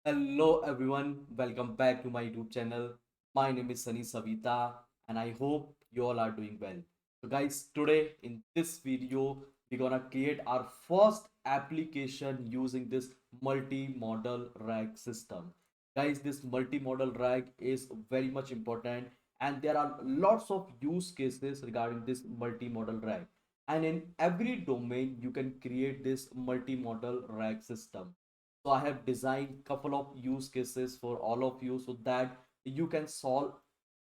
Hello everyone, welcome back to my YouTube channel. My name is Sunny Savita and I hope you all are doing well. So guys, today in this video, we're gonna create our first application using this multi-modal RAG system. Guys, this multi-modal RAG is very much important and there are lots of use cases regarding this multi-modal RAG. And in every domain, you can create this multi-modal RAG system. So I have designed couple of use cases for all of you so that you can solve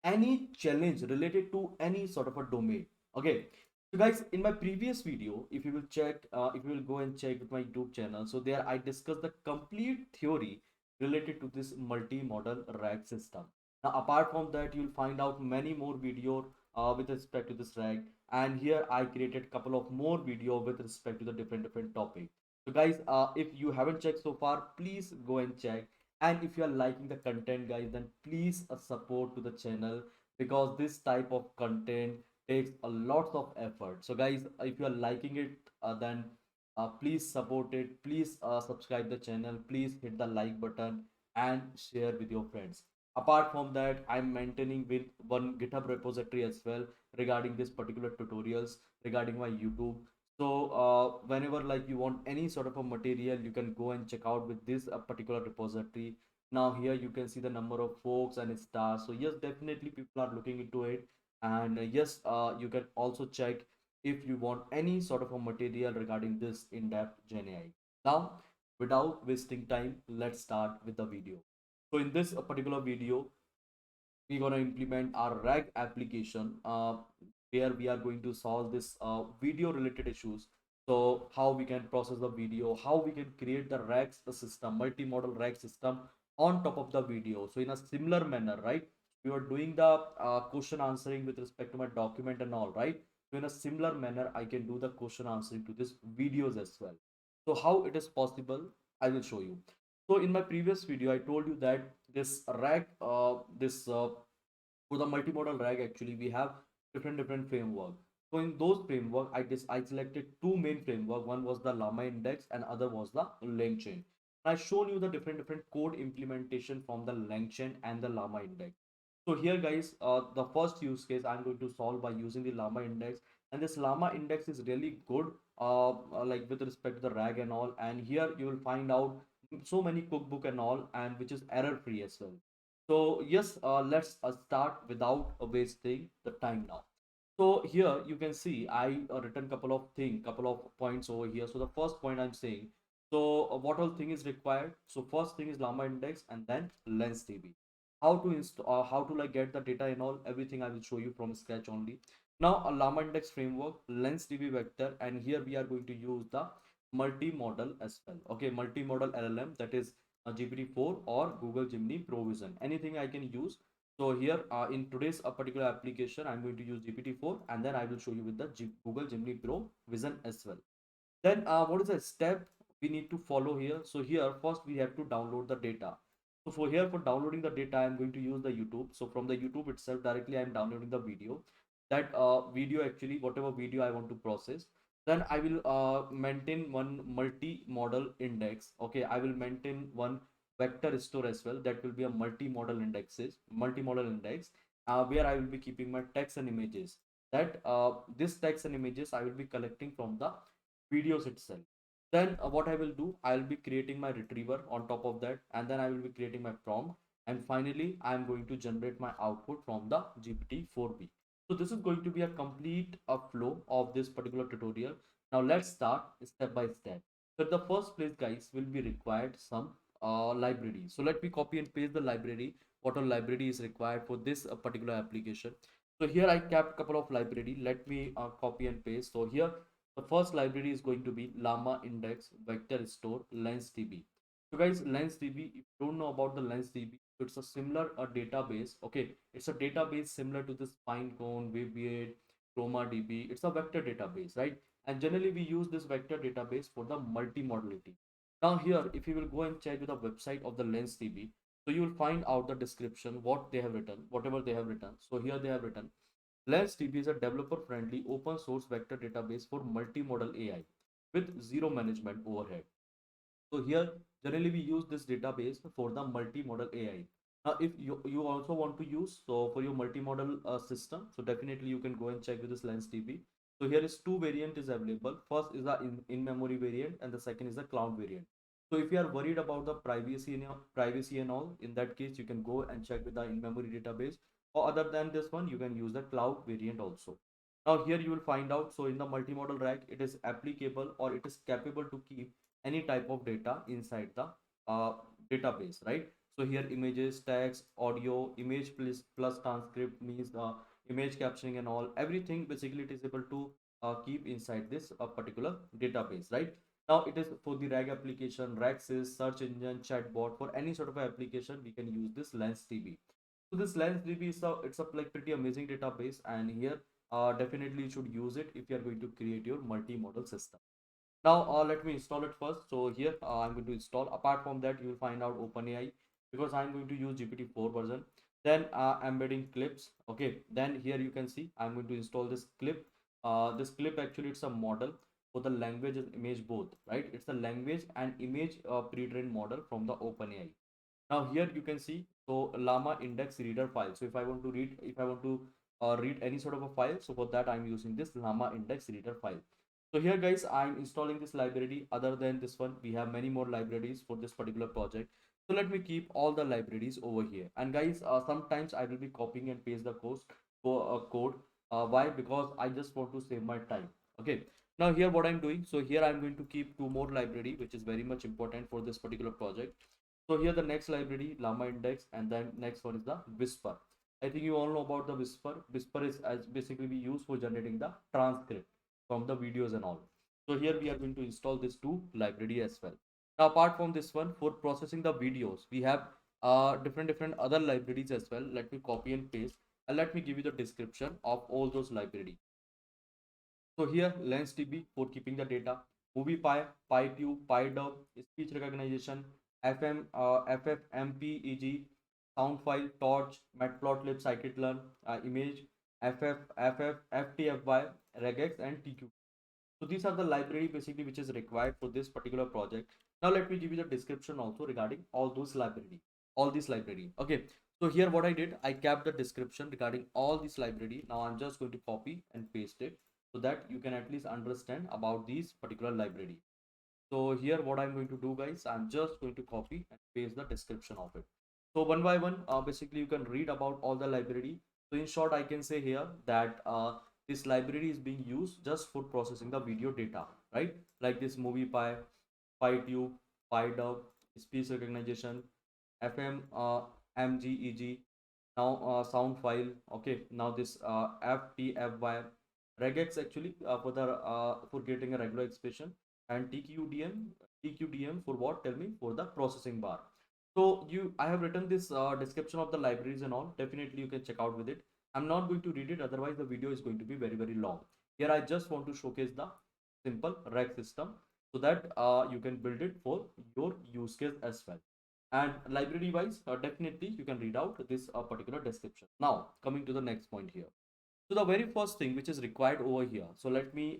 any challenge related to any sort of a domain. Okay, so guys, in my previous video, if you will check, if you will go and check with my YouTube channel, so there I discussed the complete theory related to this multi-modal RAG system. Now apart from that, you'll find out many more video with respect to this RAG, and here I created couple of more video with respect to the different topics. So guys, if you haven't checked so far, please go and check. And if you are liking the content, guys, then please support to the channel because this type of content takes a lot of effort. So guys, if you are liking it, then please support it. Please subscribe the channel. Please hit the like button and share with your friends. Apart from that, I'm maintaining with one GitHub repository as well regarding this particular tutorials regarding my YouTube. So whenever like you want any sort of a material, you can go and check out with this particular repository. Now here you can see the number of folks and stars. So yes, definitely people are looking into it. And yes, you can also check if you want any sort of a material regarding this in-depth GenAI. Now, without wasting time, let's start with the video. So in this particular video, we're going to implement our RAG application where we are going to solve this video related issues. So how we can process the video, how we can create the RAG system, multimodal RAG system on top of the video. So in a similar manner, right? We were doing the question answering with respect to my document and all, right? So in a similar manner, I can do the question answering to this videos as well. So how it is possible, I will show you. So in my previous video, I told you that this RAG, for the multimodal RAG, actually, we have different framework. So in those framework, I selected two main framework. One was the LlamaIndex and other was the LangChain. I shown you the different code implementation from the LangChain and the LlamaIndex. So here, guys, the first use case I'm going to solve by using the LlamaIndex, and this LlamaIndex is really good, like with respect to the RAG and all. And here you will find out so many cookbook and all, and which is error free as well. So yes, let's start without wasting the time now. So here you can see I written couple of points over here. So the first point I'm saying, so what all thing is required? So first thing is LlamaIndex and then LanceDB. How to install, how to like get the data and all, everything I will show you from scratch only. Now a LlamaIndex framework, LanceDB vector, and here we are going to use the multimodal as well. Okay, multimodal LLM, that is GPT-4 or Google Gemini Pro Vision. Anything I can use. So here in today's particular application, I'm going to use GPT-4 and then I will show you with the Google Gemini Pro Vision as well. Then what is the step we need to follow here? So here first we have to download the data. So for here for downloading the data, I'm going to use the YouTube. So from the YouTube itself directly I'm downloading the video. That video, actually whatever video I want to process, then I will maintain one multi-modal index. Okay, I will maintain one vector store as well. That will be a multi-modal index where I will be keeping my text and images. That this text and images I will be collecting from the videos itself. Then what I will do, I will be creating my retriever on top of that, and then I will be creating my prompt, and finally I am going to generate my output from the GPT-4b. So this is going to be a complete flow of this particular tutorial. Now let's start step by step. So the first place, guys, will be required some library. So let me copy and paste the library. What a library is required for this particular application. So here I kept couple of library. Let me copy and paste. So here the first library is going to be LlamaIndex Vector Store LanceDB. So guys, LanceDB, if you don't know about the LanceDB, it's a similar database. Okay, it's a database similar to this Pinecone, Vivian, ChromaDB. It's a vector database, right? And generally we use this vector database for the multimodality. Now here, if you will go and check the website of the LanceDB, so you will find out the description, what they have written, whatever they have written. So here they have written, LanceDB is a developer-friendly open source vector database for multimodal AI with zero management overhead. So here Generally, we use this database for the multimodal AI. Now, if you also want to use, so for your multimodal system, so definitely you can go and check with this LanceDB. So here is two variant is available. First is the in-memory variant, and the second is the cloud variant. So if you are worried about the privacy and all, in that case, you can go and check with the in-memory database. Or other than this one, you can use the cloud variant also. Now here you will find out, so in the multimodal RAG, it is applicable or it is capable to keep any type of data inside the uh, database, right? So here images, text, audio, image plus transcript means the image captioning and all, everything basically it is able to keep inside this particular database, right? Now it is for the RAG application, RAG sys, search engine, chatbot, for any sort of application, we can use this LanceDB. So this LanceDB is it's a like pretty amazing database, and here definitely you should use it if you are going to create your multimodal system. Now let me install it first. So here I'm going to install. Apart from that, you will find out OpenAI, because I'm going to use GPT-4 version. Then embedding clips. Okay. Then here you can see I'm going to install this clip. This clip actually it's a model for the language and image both, right? It's a language and image pre-trained model from the OpenAI. Now here you can see, so llama index reader file. So if I want to read any sort of a file, so for that I'm using this llama index reader file. So here guys, I'm installing this library. Other than this one, we have many more libraries for this particular project. So let me keep all the libraries over here. And guys, sometimes I will be copying and paste the code. Why? Because I just want to save my time. Okay. Now here what I'm doing. So here I'm going to keep two more library, which is very much important for this particular project. So here the next library, LlamaIndex, and then next one is the Whisper. I think you all know about the Whisper. Whisper is as basically we use for generating the transcript from the videos and all. So here we are going to install this two library as well. Now apart from this one, for processing the videos, we have different other libraries as well. Let me copy and paste, and let me give you the description of all those libraries. So here LanceDB for keeping the data, MoviePy, PyTube, PyDub, speech recognition, FFmpeg, sound file, Torch, Matplotlib, scikit-learn, image, FTFY, regex, and TQ. So these are the library basically which is required for this particular project. Now let me give you the description also regarding all these library. Okay. So here what I did, I kept the description regarding all this library. Now I'm just going to copy and paste it so that you can at least understand about these particular library. So here what I'm going to do guys, I'm just going to copy and paste the description of it. So one by one, basically you can read about all the library. So in short, I can say here that this library is being used just for processing the video data, right? Like this MoviePy, PyTube, PyDub, speech recognition, FM, MGEG, now sound file. Okay, now this FTFY, regex actually for getting a regular expression, and TQDM for what? Tell me, for the processing bar. So I have written this description of the libraries and all. Definitely you can check out with it. I'm not going to read it, otherwise the video is going to be very long. Here I just want to showcase the simple RAG system so that you can build it for your use case as well. And library wise, definitely you can read out this particular description. Now coming to the next point here. So the very first thing which is required over here, so let me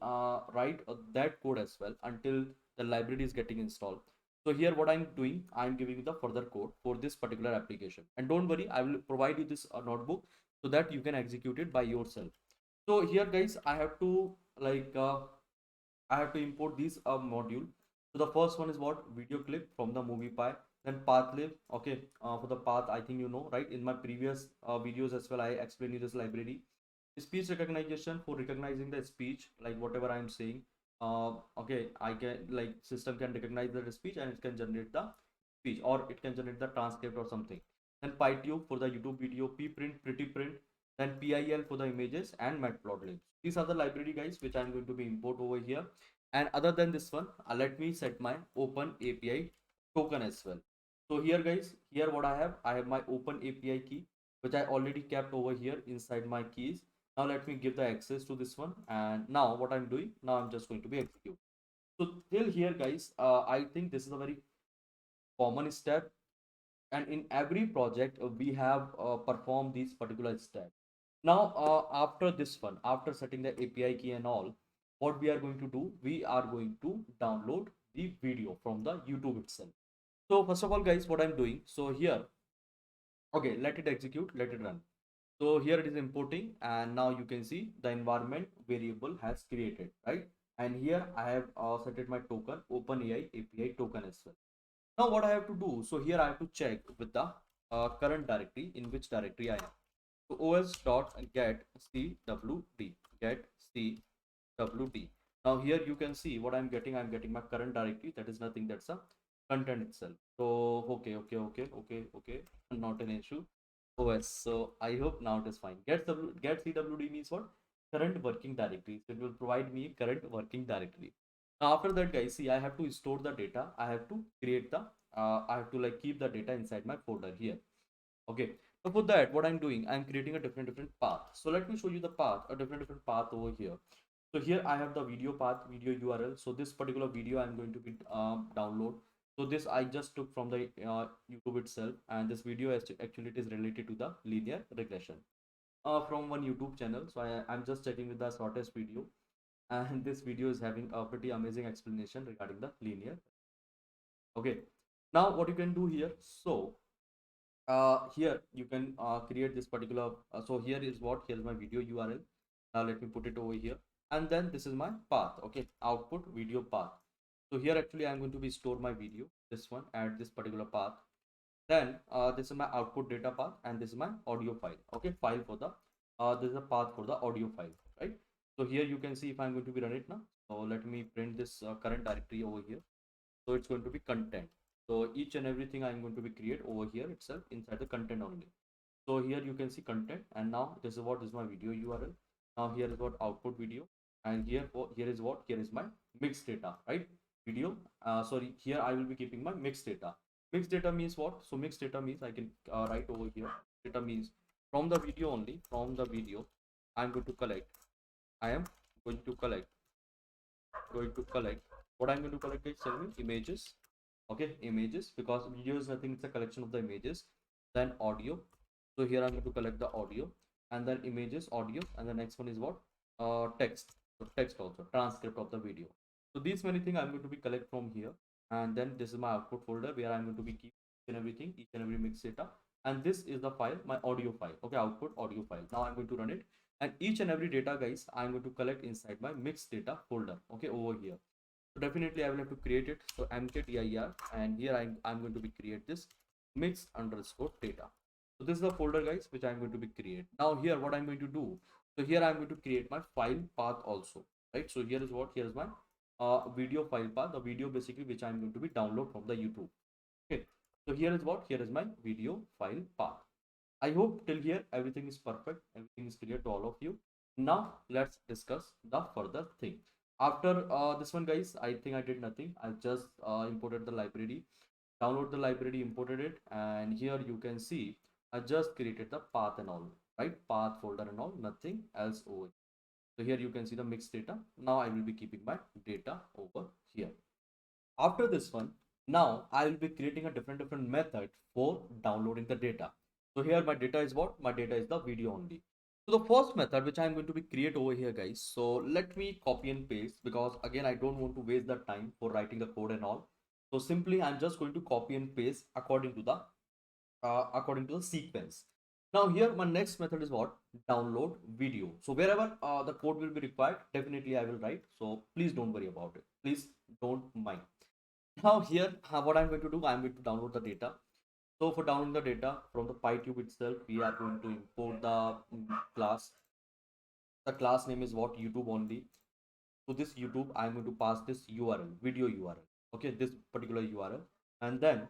write that code as well until the library is getting installed. So here what I'm doing, I'm giving you the further code for this particular application, and don't worry, I will provide you this notebook so that you can execute it by yourself. So here guys, I have to import these module. So the first one is what? Video clip from the MoviePy. Then pathlib. Okay, for the path, I think you know, right? In my previous videos as well, I explained you this library. Speech recognition for recognizing the speech, like whatever I'm saying. Okay, I can like system can recognize the speech and it can generate the speech, or it can generate the transcript or something. Then PyTube for the YouTube video, pprint, pretty print, then PIL for the images, and matplotlib. These are the library guys which I'm going to be import over here. And other than this one, let me set my open API token as well. So here guys, here what I have my open API key which I already kept over here inside my keys. Now let me give the access to this one, and now what I'm doing, now I'm just going to be execute. So till here guys, I think this is a very common step, and in every project we have performed these particular steps. Now after this one, after setting the API key and all, what we are going to do, we are going to download the video from the YouTube itself. So first of all, guys, what I'm doing, so here, okay, let it execute, let it run. So here it is importing, and now you can see the environment variable has created, right? And here I have set it my token, OpenAI API token as well. Now what I have to do, so here I have to check with the current directory, in which directory I am. So os dot get cwd, get cwd. Now here you can see what I'm getting. I'm getting my current directory. That is nothing. That's a content itself. So okay. Not an issue. OS. So I hope now it is fine. Get cwd means what? Current working directory. So it will provide me current working directory. Now after that, guys, see, I have to store the data. I have to create the. I have to like keep the data inside my folder here. Okay. So for that, what I'm doing, I'm creating a different path. So let me show you the path, a different path over here. So here I have the video path, video URL. So this particular video I'm going to be download. So this I just took from the YouTube itself, and this video actually it is related to the linear regression from one YouTube channel. So I'm just checking with the shortest video, and this video is having a pretty amazing explanation regarding the linear. Okay, now what you can do here. So here you can create this particular so here is what, here's my video URL. Now let me put it over here, and then this is my path. Okay, output video path. So here actually I'm going to be store my video, this one, at this particular path. Then this is my output data path, and this is my audio file. Okay, file for the this is a path for the audio file, right? So here you can see if I'm going to be run it now. So let me print this current directory over here. So it's going to be content. So each and everything I'm going to be create over here itself inside the content only. So here you can see content, and now this is what is my video URL. Now here is what output video, and here is what, here is my mixed data, right? Video. Sorry, here I will be keeping my mixed data. Mixed data means what? So mixed data means I can write over here. Data means from the video only. From the video, I'm going to collect. I am going to collect. What I'm going to collect is, tell me, images. Okay, images, because video is nothing, it's a collection of the images. Then audio. So here I'm going to collect the audio, and then images, audio, and the next one is what? Text. So text also, transcript of the video. So these many things I'm going to be collect from here, and then this is my output folder where I'm going to be keep each and everything, each and every mixed data, and this is the file, my audio file. Okay, output audio file. Now I'm going to run it, and each and every data, guys, I'm going to collect inside my mixed data folder. Okay, over here. So definitely I will have to create it. So mkdir, and here I'm going to be create this mix underscore data. So this is the folder, guys, which I'm going to be create. Now here what I'm going to do. So here I'm going to create my file path also, right? So here is what, here is my video file path, the video basically which I'm going to be download from the YouTube. Okay. So here is what, here is my video file path. I hope till here everything is perfect, everything is clear to all of you. Now let's discuss the further thing. After this one, guys, I think I did nothing. I just imported the library, download the library, imported it, and here you can see I just created the path and all, right? Path folder and all, nothing else over. So here you can see the mixed data. Now I will be keeping my data over here. After this one, now I will be creating a different method for downloading the data. So here my data is what? My data is the video only. So the first method which I'm going to be create over here, guys. So let me copy and paste, because again I don't want to waste the time for writing the code and all. So simply I'm just going to copy and paste according to the sequence. Now here my next method is what? Download video. So wherever the code will be required, definitely I will write. So please don't worry about it. Please don't mind. Now here what I'm going to do, I'm going to download the data. So for downloading the data from the PyTube itself, we are going to import the class. The class name is what? YouTube only. So this YouTube, I'm going to pass this URL, video URL. Okay, this particular URL. And then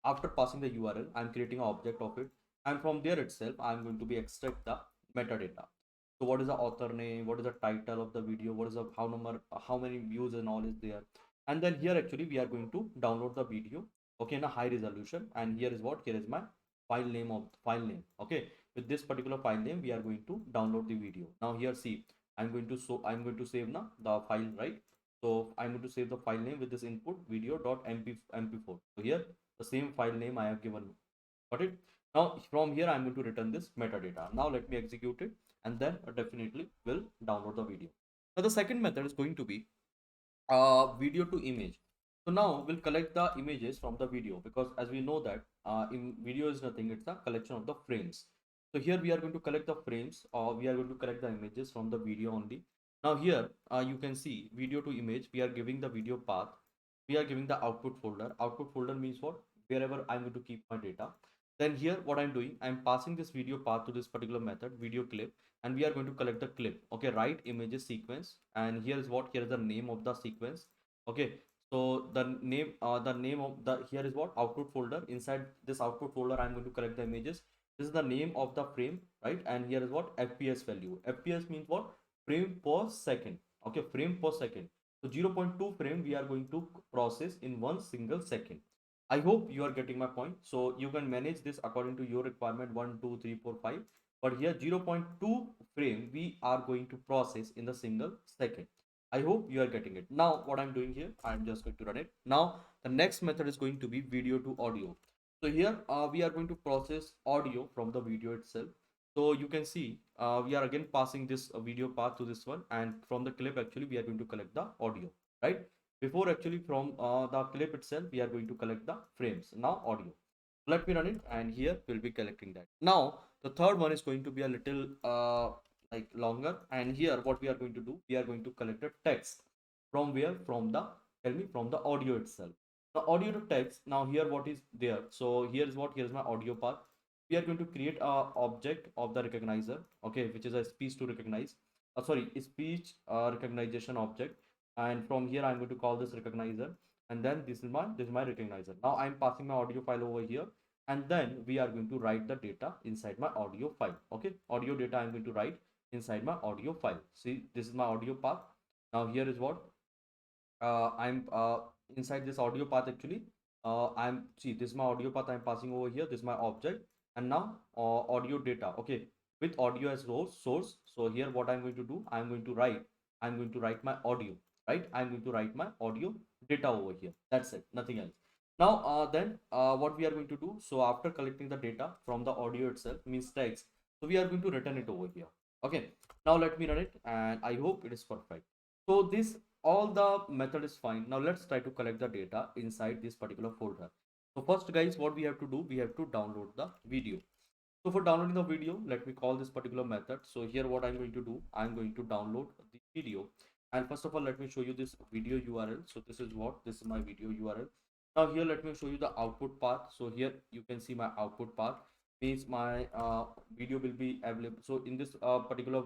after passing the URL, I'm creating an object of it. And from there itself, I'm going to be extract the metadata. So what is the author name? What is the title of the video? What is the how many views and all is there? And then here actually we are going to download the video, okay, in a high resolution. And here is what? Here is my file name of file name. Okay, with this particular file name, we are going to download the video. Now here see, I'm going to save now the file, right? So I'm going to save the file name with this input video.mp4. So here the same file name I have given. Got it? Now from here I'm going to return this metadata. Now let me execute it, and then definitely will download the video. Now the second method is going to be video to image. So now we'll collect the images from the video, because as we know that in video is nothing, it's a collection of the frames. So here we are going to collect the frames, or we are going to collect the images from the video only. Now here you can see video to image, we are giving the video path, we are giving the output folder. Output folder means what? Wherever I'm going to keep my data. Then here what I'm doing, I'm passing this video path to this particular method, video clip, and we are going to collect the clip. Okay, write images sequence, and here is what? Here is the name of the sequence. Okay, so the name of the, here is what? Output folder. Inside this output folder I'm going to collect the images. This is the name of the frame, right? And here is what? FPS value. FPS means what? Frame per second. Okay, frame per second. So 0.2 frame we are going to process in one single second. I hope you are getting my point. So you can manage this according to your requirement, 1 2 3 4 5. But here 0.2 frame we are going to process in the single second. I hope you are getting it. Now what I'm doing here, I'm just going to run it. Now the next method is going to be video to audio. So here we are going to process audio from the video itself. So you can see we are again passing this video path to this one, and from the clip actually we are going to collect the audio, right? Before actually from the clip itself we are going to collect the frames. Now audio. Let me run it, and here we'll be collecting that. Now the third one is going to be a little like longer, and here what we are going to do, we are going to collect a text. From where? From the, tell me, from the audio itself. The audio to text. Now here what is there? So here is what? Here is my audio path. We are going to create a object of the recognizer, okay, which is a speech to recognize, sorry, speech recognition object. And from here I'm going to call this recognizer, and then this is my recognizer. Now I'm passing my audio file over here, and then we are going to write the data inside my audio file. Okay, audio data I'm going to write inside my audio file. See, this is my audio path. Now here is what? I'm inside this audio path actually. I'm, see, this is my audio path I'm passing over here. This is my object, and now audio data. Okay, with audio as source. So here what I'm going to do, I'm going to write my audio, right? I'm going to write my audio data over here. That's it, nothing else. Now then what we are going to do, so after collecting the data from the audio itself, means text, so we are going to return it over here. Okay, now let me run it, and I hope it is perfect. So this, all the method is fine. Now let's try to collect the data inside this particular folder. So first guys, what we have to do, we have to download the video. So for downloading the video, let me call this particular method. So here what I'm going to do, I'm going to download the video. And first of all, let me show you this video URL. So this is what? This is my video URL. Now here let me show you the output path. So here you can see my output path, means my video will be available. So in this particular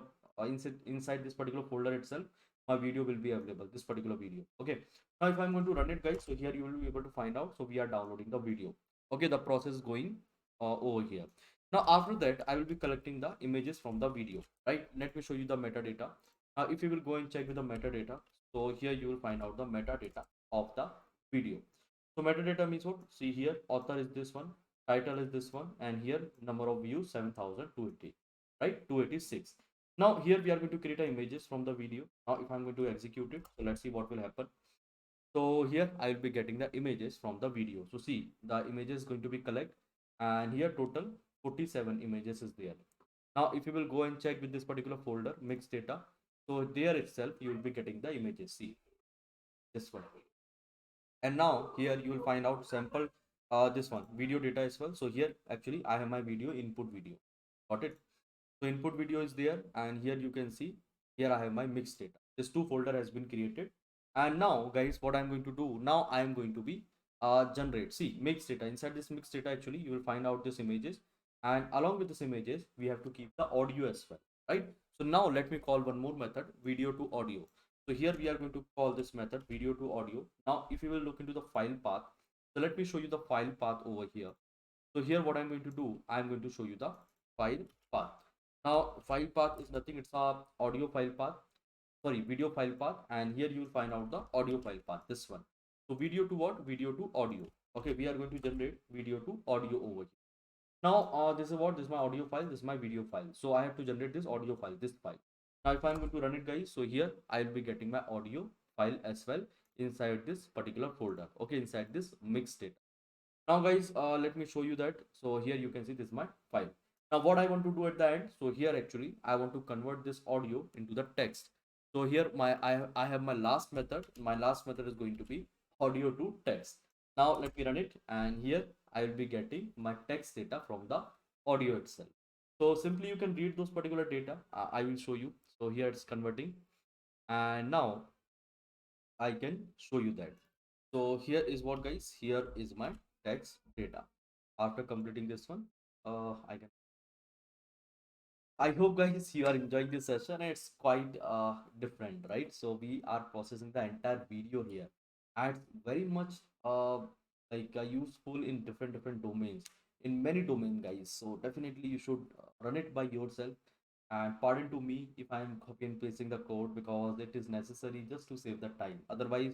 inside this particular folder itself, my video will be available, this particular video. Okay, now if I'm going to run it guys, so here you will be able to find out. So we are downloading the video. Okay, the process is going over here. Now after that I will be collecting the images from the video, right? Let me show you the metadata. If you will go and check with the metadata, so here you will find out the metadata of the video. So metadata means what? See here, author is this one, title is this one, and here number of views 7280, right? 286. Now here we are going to create images from the video. Now if I'm going to execute it, so let's see what will happen. So here I will be getting the images from the video. So see, the images is going to be collect, and here total 47 images is there. Now if you will go and check with this particular folder, mixed data, so there itself you will be getting the images. See this one, and now here you will find out sample this one video data as well. So here actually I have my video, input video, got it? So input video is there, and here you can see, here I have my mixed data. This two folder has been created. And now guys, what I'm going to do now, I am going to be generate, see, mixed data. Inside this mixed data actually you will find out this images, and along with this images we have to keep the audio as well, right? So now let me call one more method, video to audio. So here we are going to call this method video to audio. Now if you will look into the file path, so let me show you the file path over here. So here what I'm going to do, I'm going to show you the file path. Now file path is nothing, it's a audio file path, sorry, video file path, and here you will find out the audio file path, this one. So video to what? Video to audio. Okay, we are going to generate video to audio over here. Now this is what? This is my audio file, this is my video file. So I have to generate this audio file, this file. Now if I'm going to run it guys, so here I will be getting my audio file as well inside this particular folder. Okay, inside this mixed data. Now guys, let me show you that. So here you can see this is my file. Now what I want to do at the end, so here actually I want to convert this audio into the text. So here I have my last method. My last method is going to be audio to text. Now let me run it, and here I will be getting my text data from the audio itself. So simply you can read those particular data. I will show you. So here it's converting, and now I can show you that. So here is what, guys, here is my text data. After completing this one, I can, I hope, guys, you are enjoying this session. It's quite different, right? So we are processing the entire video here, and it's very much useful in different domains, in many domains, guys. So definitely you should run it by yourself. And pardon to me if I am copy and pasting the code, because it is necessary just to save the time. Otherwise,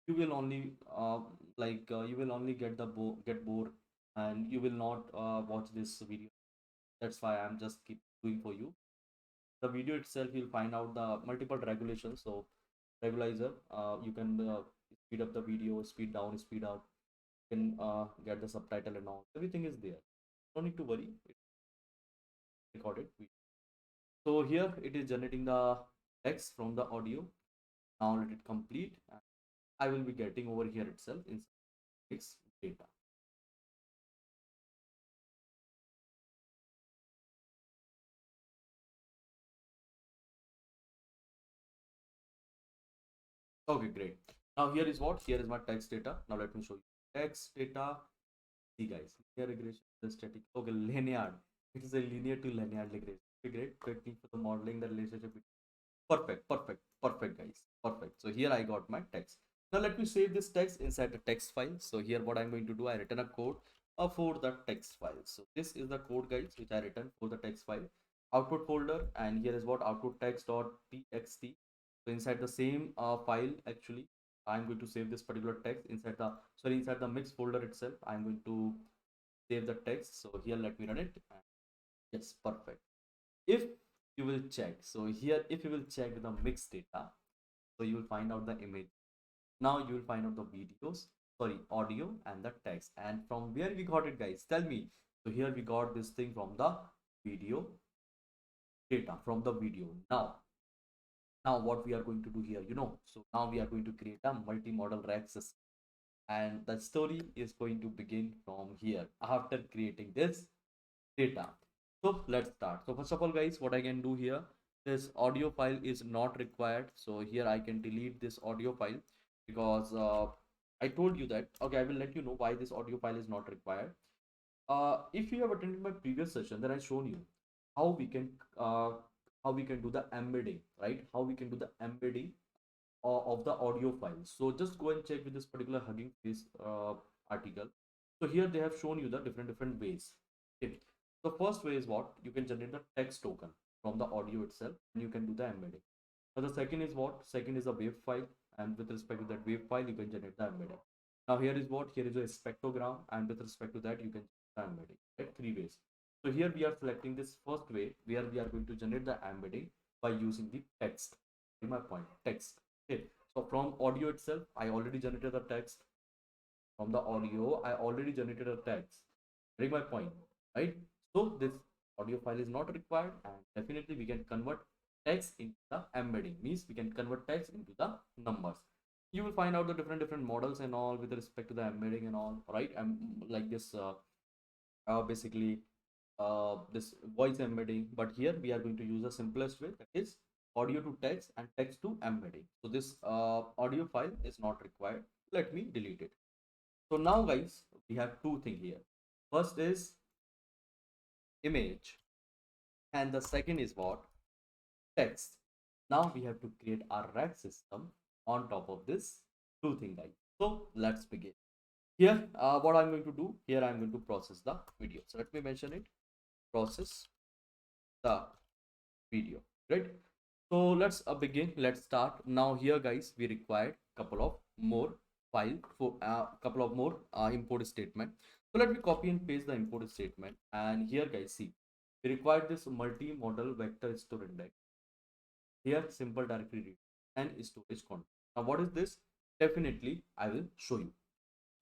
you will only you will only get bored, and you will not watch this video. That's why I'm just keep doing for you. The video itself, you'll find out the multiple regulations. So regularizer, you can speed up the video, speed down, speed up, you can get the subtitle and all, everything is there. Don't need to worry, it's recorded video. So here it is generating the text from the audio. Now let it complete, and I will be getting over here itself in text data. Okay, great. Now here is what, here is my text data. Now let me show you text data. See, guys, linear regression is static. Okay, linear. It is a linear to linear regression. Okay, great technique for the modeling the relationship. Perfect, perfect, perfect, guys. Perfect. So here I got my text. Now let me save this text inside the text file. So here what I'm going to do, I written a code for the text file. So this is the code, guys, which I written for the text file. Output folder, and here is what, output text.txt. So inside the same file, actually, I'm going to save this particular text inside the, sorry, inside the mix folder itself. I'm going to save the text. So here let me run it. Yes, perfect. If you will check, so here if you will check the mixed data, so you will find out the image. Now you will find out the videos, sorry, audio and the text. And from where we got it, guys, tell me. So here we got this thing from the video data, from the video. Now what we are going to do here, so now we are going to create a multimodal RAG system, and the story is going to begin from here after creating this data. So let's start. So first of all, guys, what I can do here, this audio file is not required. So here I can delete this audio file, because I told you that. Okay, I will let you know why this audio file is not required. If you have attended my previous session, then I shown you how we can uh, how we can do the embedding, right? How we can do the embedding of the audio file. So just go and check with this particular Hugging Face article. So here they have shown you the different ways. Okay. The first way is what, you can generate the text token from the audio itself, and you can do the embedding. Now the second is what, second is a wave file, and with respect to that wave file you can generate the embedding. Now here is what, here is a spectrogram, and with respect to that you can generate the embedding, right? Three ways. So here we are selecting this first way, where we are going to generate the embedding by using the text. My point, text. Okay, so from audio itself I already generated the text. From the audio I already generated a text. Bring my point, right? So this audio file is not required, and definitely we can convert text into the embedding, means we can convert text into the numbers. You will find out the different models and all with respect to the embedding and all, right? And like this basically this voice embedding, but here we are going to use the simplest way, that is audio to text and text to embedding. So this audio file is not required. Let me delete it. So now, guys, we have two things here. First is image, and the second is what, text. Now we have to create our RAG system on top of this two thing, guys. So let's begin. Here what I'm going to do, here I'm going to process the video. So let me mention it, process the video, right? So let's begin, let's start. Now here, guys, we required couple of more file for couple of more import statement. So let me copy and paste the import statement, and here, guys, see, we required this multi-modal vector store index. Here simple directory read and storage content. Now what is this? Definitely I will show you.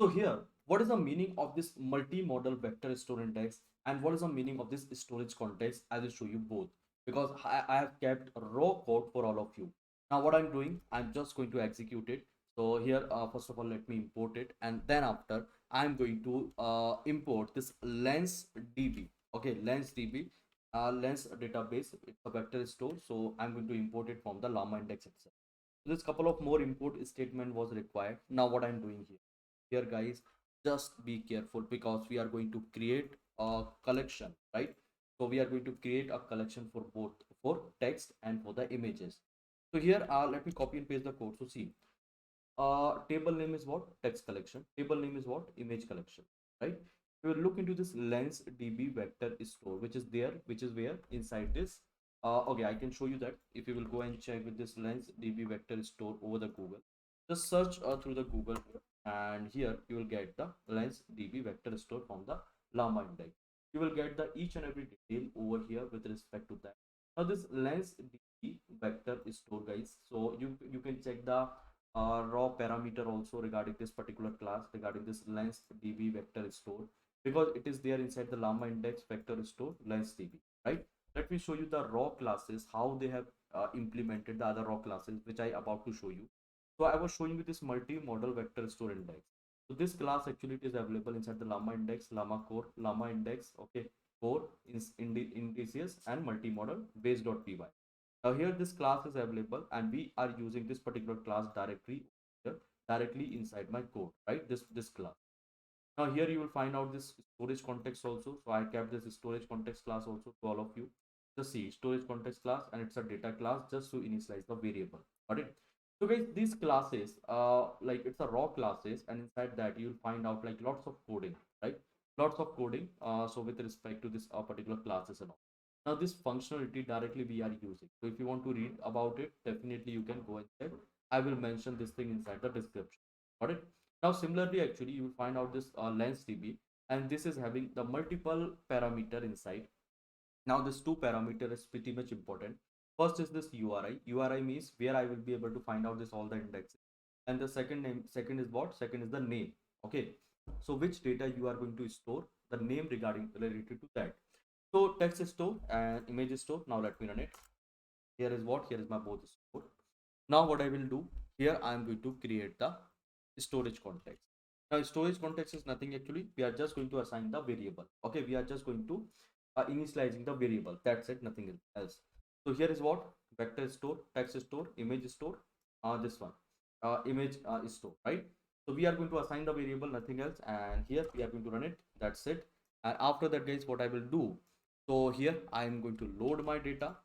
So here, what is the meaning of this multi-modal vector store index, and what is the meaning of this storage context? I will show you both, because I have kept raw code for all of you. Now what I'm doing, I'm just going to execute it. So here, first of all, let me import it, and then after I'm going to import this LanceDB. Okay, LanceDB, Lens database. It's a vector store, so I'm going to import it from the LlamaIndex itself. So this couple of more import statement was required. Now what I'm doing here guys, just be careful because we are going to create a collection, right? So we are going to create a collection for both, for text and for the images. So here, let me copy and paste the code. So see, table name is what? Text collection. Table name is what? Image collection, right? We will look into this lens db vector store, which is there, which is where inside this. Okay, I can show you that. If you will go and check with this lens db vector store over the Google, just search through the Google here, and here you will get the lens db vector store from the LlamaIndex. You will get the each and every detail over here with respect to that. Now this lens db vector store, guys, so you can check the raw parameter also regarding this particular class, regarding this lens db vector store, because it is there inside the LlamaIndex vector store lens db, right? Let me show you the raw classes, how they have implemented the other raw classes, which I about to show you. So I was showing you this multi-modal vector store index. So this class actually it is available inside the LlamaIndex, llama core, LlamaIndex, okay, core, indices, and multi-modal base.py. Now here this class is available, and we are using this particular class directory here, directly inside my code, right? This class. Now here you will find out this storage context also. So I kept this storage context class also to all of you. Just see storage context class, and it's a data class just to initialize the variable. Got it? So guys, these classes, like it's a raw classes, and inside that you'll find out like lots of coding, right? Lots of coding. So with respect to this particular classes and all. Now this functionality directly we are using. So if you want to read about it, definitely you can go and check. I will mention this thing inside the description. Got it? Now, similarly, actually, you will find out this LanceDB, and this is having the multiple parameter inside. Now, this two parameter is pretty much important. First is this URI. URI means where I will be able to find out this all the indexes. And the second is what? Second is the name. Okay. So which data you are going to store, the name regarding related to that. So text store and image store. Now let me run it. Here is what? Here is my both store. Now what I will do here, I am going to create the storage context. Now storage context is nothing actually. We are just going to assign the variable. Okay, we are just going to initializing the variable. That's it, nothing else. So here is what? Vector store, text store, image store. This one, image store, right? So we are going to assign the variable, nothing else, and here we are going to run it. That's it. And after that, guys, what I will do? So here I am going to load my data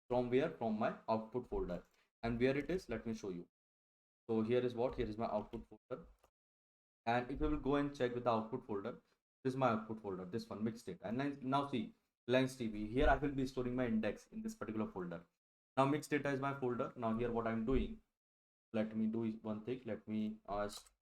from where? From my output folder. And where it is, let me show you. So here is what? Here is my output folder. And if you will go and check with the output folder, this is my output folder, this one, mixed data. And now see, LanceDB. Here I will be storing my index in this particular folder. Now mixed data is my folder. Now here what I'm doing, let me do one thing. Let me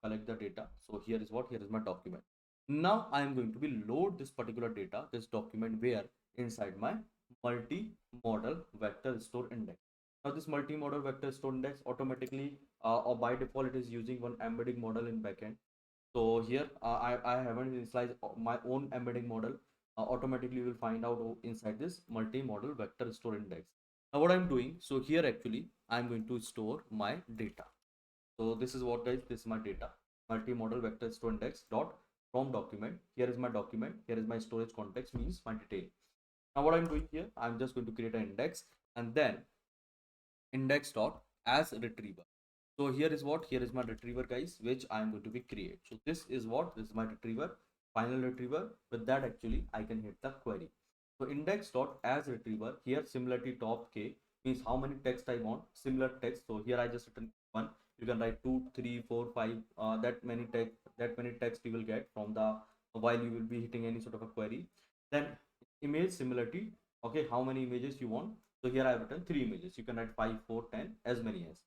collect the data. So here is what? Here is my document. Now I am going to be load this particular data, this document, where? Inside my multi-modal vector store index. Now this multi-modal vector store index automatically or by default it is using one embedding model in backend. So here I haven't initialized my own embedding model. Automatically you will find out inside this multi-modal vector store index. Now what I'm doing, so here actually I'm going to store my data. So this is what, guys, this is my data, multi-modal vector store index dot from document. Here is my document, here is my storage context, means my detail. Now what I'm doing here, I'm just going to create an index, and then index dot as retriever. So here is what? Here is my retriever, guys, which I am going to be create. So this is what? This is my retriever, final retriever. With that actually I can hit the query. So index dot as retriever, here similarity top k means how many text I want, similar text. So here I just written one. You can write 2, 3, 4, 5, that many text you will get from the while you will be hitting any sort of a query. Then image similarity, okay, how many images you want. So here I have written 3 images. You can write 5, 4, 10, as many as.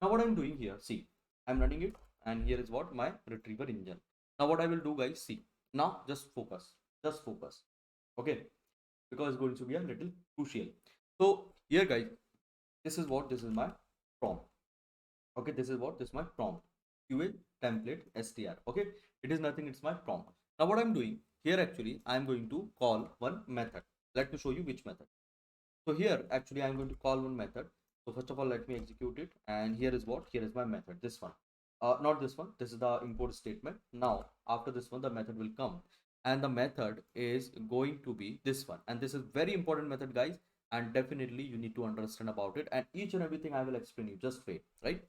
Now what I'm doing here, see, I'm running it, and here is what? My retriever engine. Now what I will do, guys, see, now just focus, okay, because it's going to be a little crucial. So here, guys, this is what? This is my prompt. Okay, this is what? This is my prompt. QA template str. Okay, it is nothing, it's my prompt. Now what I'm doing here, actually I'm going to call one method. Let me show you which method. So here actually I'm going to call one method. So first of all, let me execute it, and here is what? Here is my method, this one. not this one, this is the import statement. Now after this one the method will come, and the method is going to be this one, and this is very important method guys, and definitely you need to understand about it, and each and everything I will explain you, just wait, right?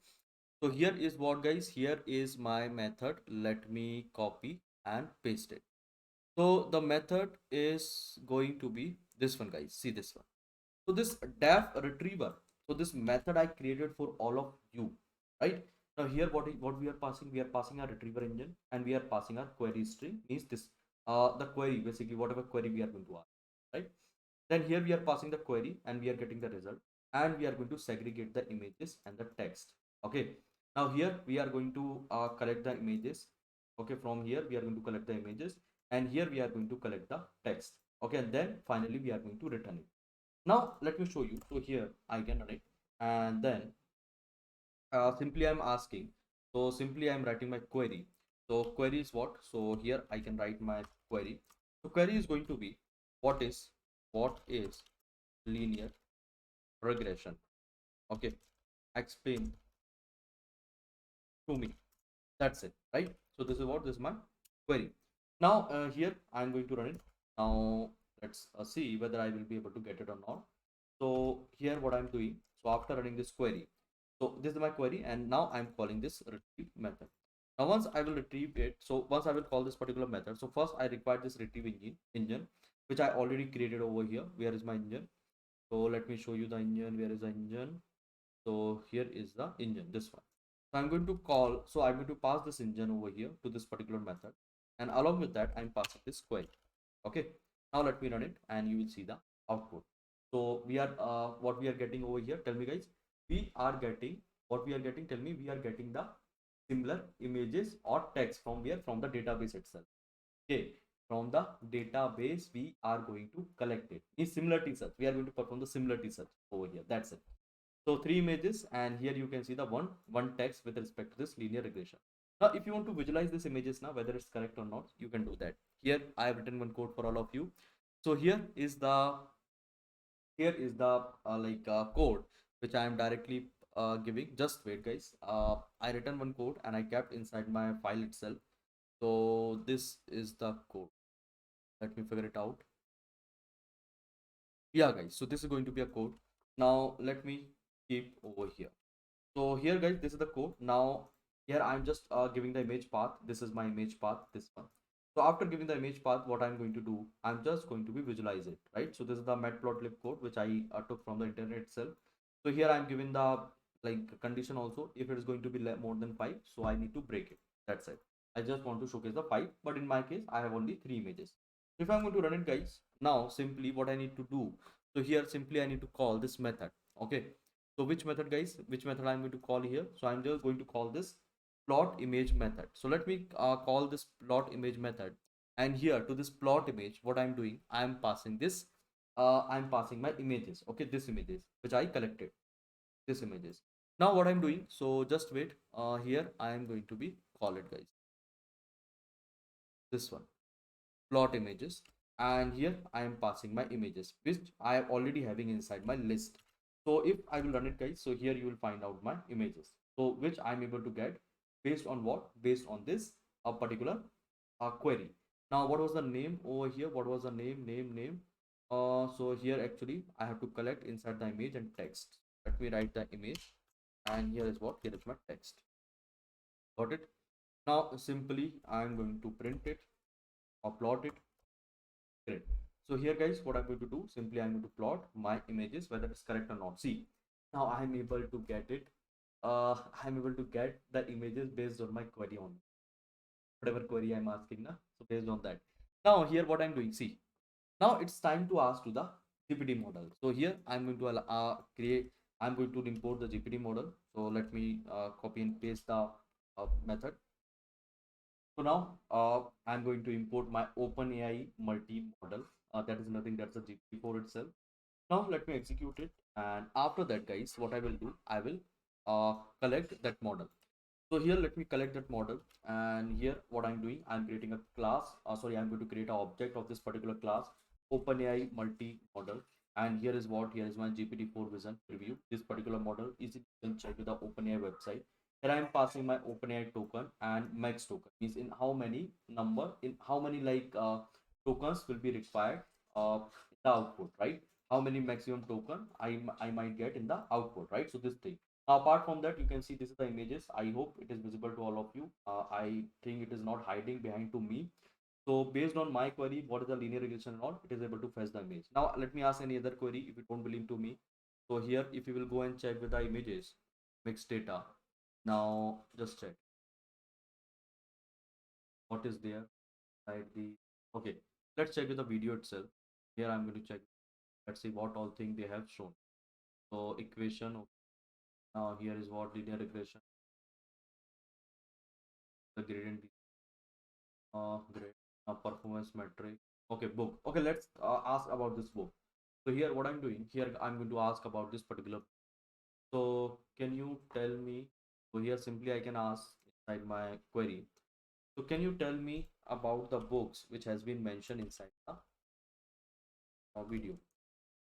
So here is what guys, here is my method. Let me copy and paste it. So the method is going to be this one guys, see this one. So this def retriever, so this method I created for all of you, right? Now here what we are passing, we are passing our retriever engine, and we are passing our query string, means this the query, basically whatever query we are going to ask, right? Then here we are passing the query and we are getting the result, and we are going to segregate the images and the text. Okay, now here we are going to collect the images. Okay, from here we are going to collect the images, and here we are going to collect the text. Okay, and then finally we are going to return it. Now let me show you. So here I can run it, and then simply I'm asking. So simply I'm writing my query. So query is what? So here I can write my query. So query is going to be what is linear regression. Okay, explain to me. That's it, right? So this is what, this is my query. Now here I'm going to run it. Now let's see whether I will be able to get it or not. So here what I'm doing, so after running this query, so this is my query, and now I'm calling this retrieve method. Now once I will retrieve it, so once I will call this particular method, so first I require this retrieve engine which I already created over here. Where is my engine? So let me show you the engine. Where is the engine? So here is the engine, this one. So I'm going to call, so I'm going to pass this engine over here to this particular method, and along with that I'm passing this query. Okay, now let me run it and you will see the output. So we are what we are getting over here, tell me guys. We are getting what we are getting, tell me. We are getting the similar images or text from where? From the database itself. Okay, from the database we are going to collect it. In similarity search, we are going to perform the similarity search over here. That's it. So three images, and here you can see the one text with respect to this linear regression. Now if you want to visualize these images now, whether it's correct or not, you can do that. Here I have written one code for all of you. So here is the code which I am directly giving. Just wait guys, I written one code and I kept inside my file itself. So this is the code. Let me figure it out. Yeah guys, so this is going to be a code. Now let me keep over here. So here guys, this is the code. Now here I'm just giving the image path. This is my image path, this one. So after giving the image path, what I'm going to do, I'm just going to be visualize it, right? So this is the matplotlib code which I took from the internet itself. So here I'm giving the condition also. If it is going to be more than 5, so I need to break it. That's it. I just want to showcase the 5, but in my case I have only 3 images. If I'm going to run it guys, now simply what I need to do, so here simply I need to call this method. Okay, so which method guys, which method I'm going to call here? So I'm just going to call this plot image method. So let me call this plot image method, and here to this plot image, what I'm doing, I'm passing this I'm passing my images. Okay, this images which I collected, this images. Now what I'm doing, so just wait, here I am going to be call it guys, this one, plot images, and here I am passing my images which I am already having inside my list. So if I will run it guys, so here you will find out my images, so which I'm able to get based on what, based on this a particular query. Now what was the name over here? What was the name? So here actually I have to collect inside the image and text. Let me write the image, and here is what, here is my text. Got it? Now simply I'm going to print it or plot it. Great. So here guys, what I'm going to do, simply I'm going to plot my images whether it's correct or not. See, now I'm able to get it. I'm able to get the images based on my query on whatever query I'm asking now. So based on that. Now here what I'm doing, see, now it's time to ask to the GPT model. So here I'm going to I'm going to import the GPT model. So let me copy and paste the method. So now I'm going to import my OpenAI multi-model. That is nothing, that's a GPT-4 itself. Now let me execute it, and after that guys, what I will do, I will collect that model. So here let me collect that model, and here what I'm doing, I'm creating a class. I'm going to create an object of this particular class, OpenAI multi-model. And here is what, here is my GPT-4 vision preview. This particular model is, you can check with the OpenAI website. Here I am passing my OpenAI token and max token, means in how many number, in how many tokens will be required in the output, right? How many maximum token I might get in the output, right? So this thing. Now, apart from that, you can see this is the images. I hope it is visible to all of you. I think it is not hiding behind to me. So based on my query, what is the linear regression and all, it is able to fetch the image. Now let me ask any other query if you don't believe to me. So here, if you will go and check with the images, mixed data. Now just check what is there inside the. Okay, let's check with the video itself. Here I'm going to check. Let's see what all thing they have shown. So equation. Okay. Now here is what linear regression, the gradient, grade, performance metric. Okay, book. Okay, let's ask about this book. So here, what I'm doing here, I'm going to ask about this particular. So can you tell me? So here simply I can ask inside my query. So can you tell me about the books which has been mentioned inside the video?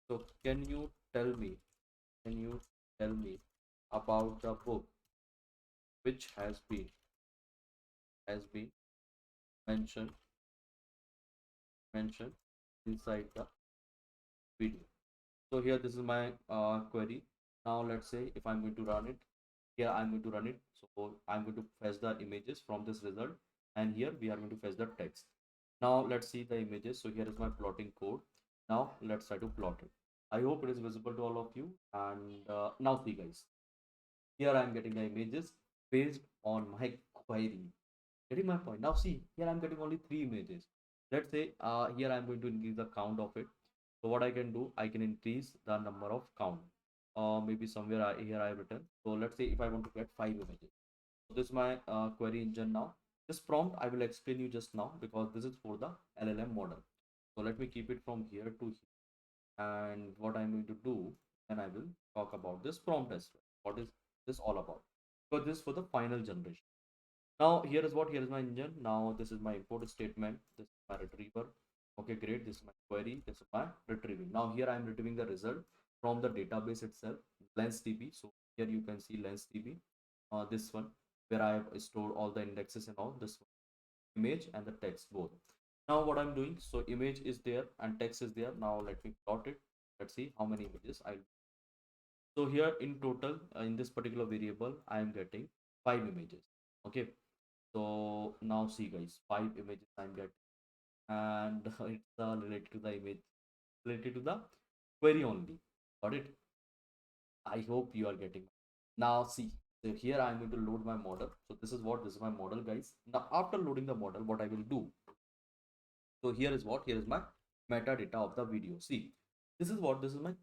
So can you tell me about the book which has been mentioned mentioned inside the video? So here this is my query. Now let's say if I'm going to run it, here I'm going to run it. So I'm going to fetch the images from this result, and here we are going to fetch the text. Now let's see the images. So here is my plotting code. Now let's try to plot it. I hope it is visible to all of you. And now see guys, here I'm getting the images based on my query. Getting my point? Now see, here I'm getting only three images. Let's say here I'm going to increase the count of it. So what I can do, I can increase the number of count. Maybe somewhere here I have written. So let's say if I want to get five images. So this is my query engine now. This prompt I will explain you just now because this is for the LLM model. So let me keep it from here to here. And what I'm going to do, then I will talk about this prompt as well. What is this all about? Because this is for the final generation. Now here is my engine. Now this is my import statement. This is my retriever. Okay, great. This is my query. This is my retrieving. Now here I am retrieving the result from the database itself, LanceDB. So here you can see LanceDB. This one where I have stored all the indexes and all. This one, image and the text both. Now what I'm doing, so image is there and text is there. Now let me plot it. Let's see how many images I'll. So here in total in this particular variable I am getting five images. Okay, so now see guys, five images I'm getting, and it's related to the image, related to the query only. Got it? I hope you are getting. Now see, so here I'm going to load my model. So this is my model, guys. Now after loading the model, what I will do. So here is my metadata of the video. See, this is my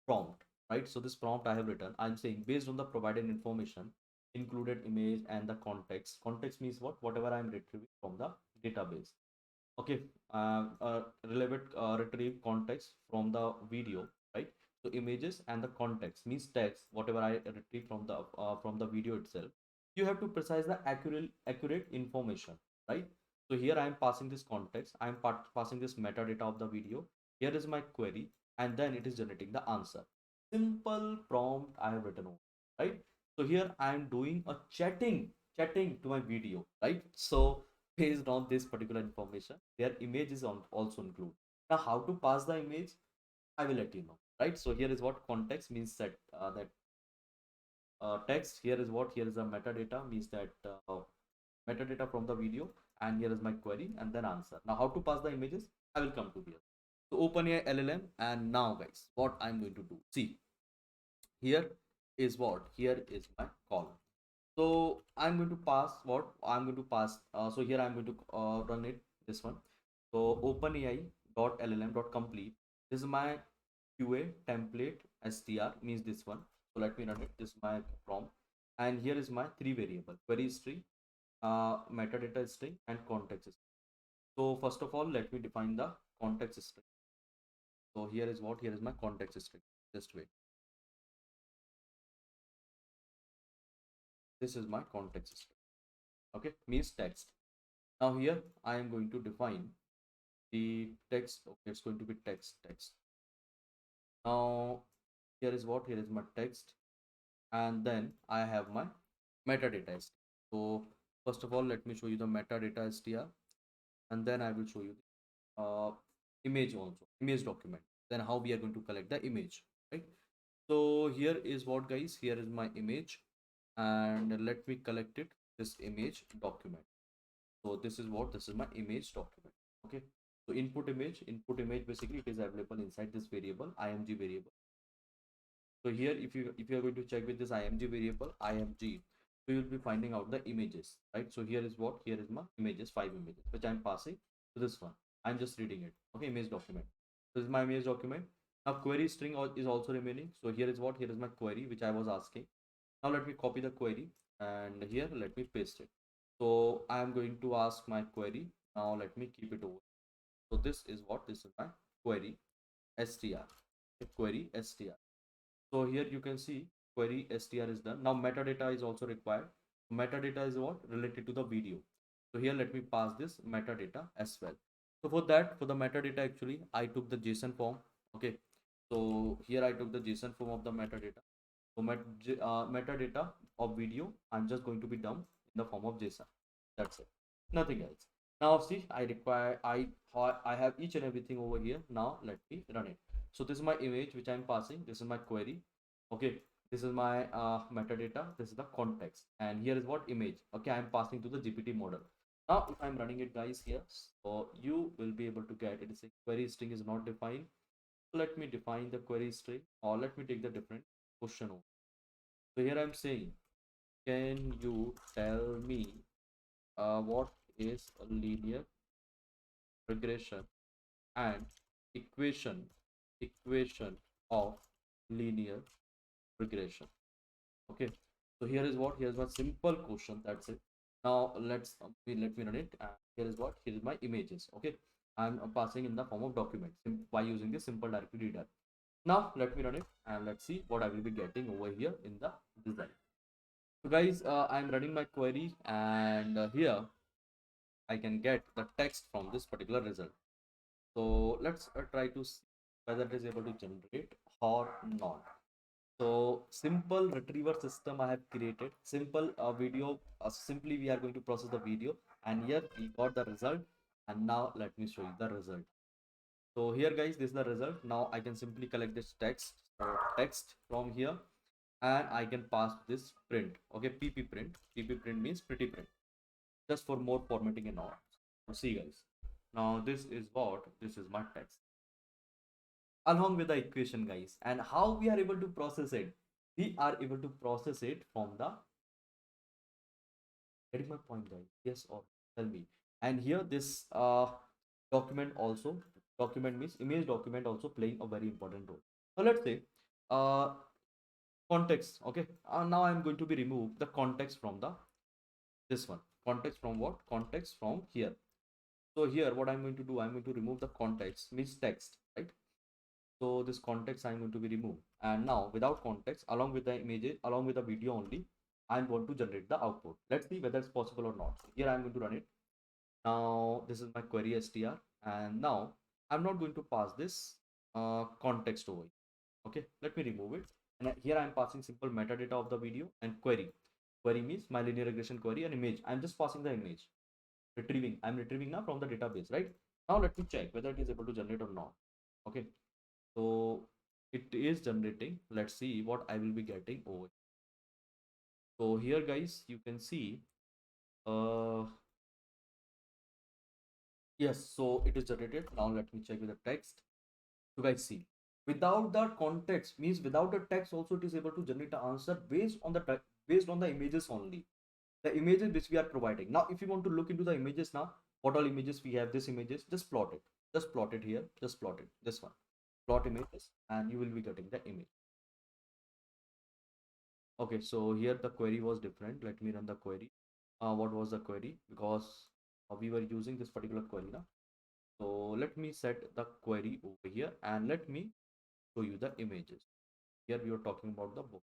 prompt, right? So this prompt I have written. I'm saying based on the provided information, included image and the context. Context means what? Whatever I'm retrieving from the database. Okay, relevant retrieve context from the video, right? So images and the context means text, whatever I retrieve from the video itself. You have to precise the accurate information, right? So here I am passing this context, I am passing this metadata of the video. Here is my query, and then it is generating the answer. Simple prompt I have written over, right? So here I am doing a chatting to my video, right? So based on this particular information, their image is also included. Now how to pass the image, I will let you know, right? So here is what context means, that text. Here is what, here is the metadata, means that metadata from the video, and here is my query and then answer. Now how to pass the images, I will come to here. So open your LLM, and now guys, what I'm going to do, see, here is what, here is my column. So I'm going to pass what I'm going to pass. So here I'm going to run it, this one. So openai .llm complete. This is my qa template str, means this one. So let me run it. This is my prompt, and here is my three variable: query string, metadata string, and context string. So first of all, let me define the context string. So here is what, here is my context string. Just wait. This is my context string. Okay, means text. Now here I am going to define the text. Okay, it's going to be text. Now here is what, here is my text, and then I have my metadata str. So first of all, let me show you the metadata str, and then I will show you the image also, image document. Then how we are going to collect the image, right? So here is what, guys, here is my image, and let me collect it, this image document. So this is what, this is my image document. Okay, so input image, basically it is available inside this variable, img variable. So here, if you are going to check with this img variable, img, so you will be finding out the images, right? So here is what, here is my images, 5 images, which I'm passing to this one. I'm just reading it. Okay, image document. This is my image document. Now query string is also remaining. So here is what, here is my query which I was asking. Now let me copy the query, and here let me paste it. So I am going to ask my query. Now let me keep it over. So this is what, this is my query str, query str. So here you can see query str is done. Now metadata is also required. Metadata is what, related to the video. So here let me pass this metadata as well. So for that, for the metadata, actually I took the JSON form. Okay, so here I took the JSON form of the metadata. So metadata of video, I'm just going to be dump in the form of JSON. That's it, nothing else. Now see, I have each and everything over here. Now let me run it. So this is my image which I'm passing. This is my query. Okay, this is my metadata. This is the context, and here is what, image. Okay, I'm passing to the GPT model. Now if I'm running it, guys, here, so you will be able to get it. Is a query string is not defined. Let me define the query string, or let me take the different question over. So here I'm saying, can you tell me what is a linear regression and equation of linear regression? Okay, so here is what, here's my simple question, that's it. Now let me run it, and here is what, here is my images. Okay, I'm passing in the form of document by using the simple directory reader. Now let me run it, and let's see what I will be getting over here in the design. So guys, I'm running my query, and here I can get the text from this particular result. So let's try to see whether it is able to generate or not. So simple retriever system I have created. Simple video. Simply we are going to process the video, and here we got the result. And now let me show you the result. So here, guys, this is the result. Now I can simply collect this text, text from here, and I can pass this print. Okay, pp print. Pp print means pretty print, just for more formatting and all. So see, guys, now this is what, this is my text along with the equation, guys. And how we are able to process it, we are able to process it from the, getting my point, guys? Yes or tell me. And here this document also, document means image document, also playing a very important role. So let's say uh context. Okay, now I'm going to be remove the context from the, this one, context from what, context from here. So here what I'm going to do, I'm going to remove the context means text, right? So this context I'm going to be removed, and now without context, along with the images, along with the video only, I'm going to generate the output. Let's see whether it's possible or not. So here I'm going to run it. Now this is my query str, and now I'm not going to pass this context over. Okay, let me remove it, and here I'm passing simple metadata of the video and query. Query means my linear regression query, and image, I'm just passing the image, retrieving, I'm retrieving now from the database, right? Now let me check whether it is able to generate or not. Okay, so it is generating. Let's see what I will be getting over. So here, guys, you can see uh yes, so it is generated. Now let me check with the text. You guys see, without the context means without the text also, it is able to generate the answer based on the based on the images only, the images which we are providing. Now if you want to look into the images, now what all images we have, this images, just plot it, just plot it here, just plot it, this one, plot images, and you will be getting the image. Okay, so here the query was different. Let me run the query. What was the query? Because we were using this particular query now. So let me set the query over here, and let me show you the images. Here we are talking about the book.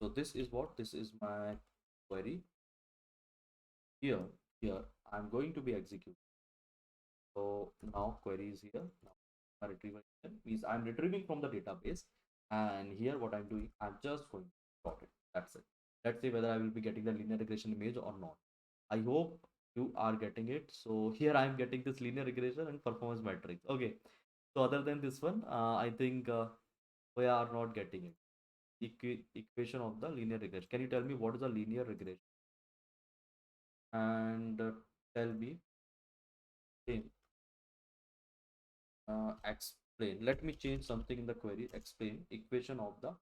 So this is what, this is my query. Here I'm going to be executing. So now query is here. Now my retrieval means I'm retrieving from the database, and here what I'm doing, I'm just going to plot it. That's it. Let's see whether I will be getting the linear regression image or not. I hope you are getting it. So here I am getting this linear regression and performance matrix. Okay. So other than this one, I think we are not getting it. Equation of the linear regression. Can you tell me what is a linear regression? And tell me, okay, explain. Let me change something in the query. Explain equation of the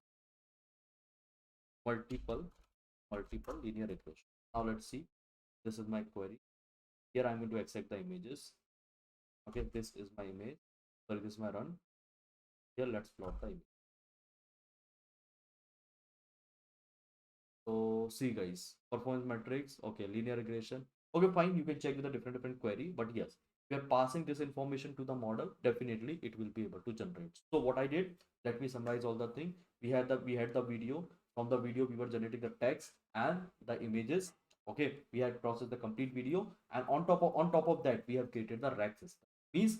multiple multiple linear regression. Now let's see. This is my query. Here I'm going to accept the images. Okay, this is my image. Sorry, this is my run. Here let's plot the image. So see guys, performance metrics, okay, linear regression. Okay, fine, you can check with a different query, but yes, we are passing this information to the model, definitely it will be able to generate. So what I did, let me summarize all the thing. We had the video. From the video, we were generating the text and the images. Okay, we had processed the complete video, and on top of that, we have created the RAG system. Means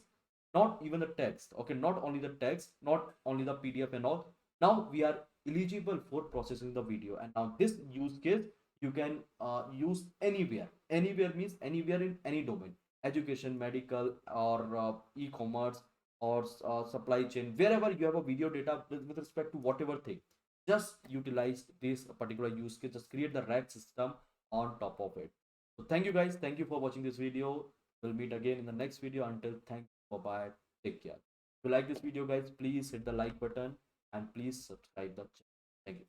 not even the text. Okay, not only the text, not only the PDF and all. Now we are eligible for processing the video, and now this use case you can use anywhere means anywhere in any domain, education, medical, or e-commerce, or supply chain, wherever you have a video data with respect to whatever thing, just utilize this particular use case, just create the RAG system on top of it. So thank you guys, thank you for watching this video. We'll meet again in the next video. Until, thank you, bye bye, take care. If you like this video guys, please hit the like button and please subscribe the channel. Thank you.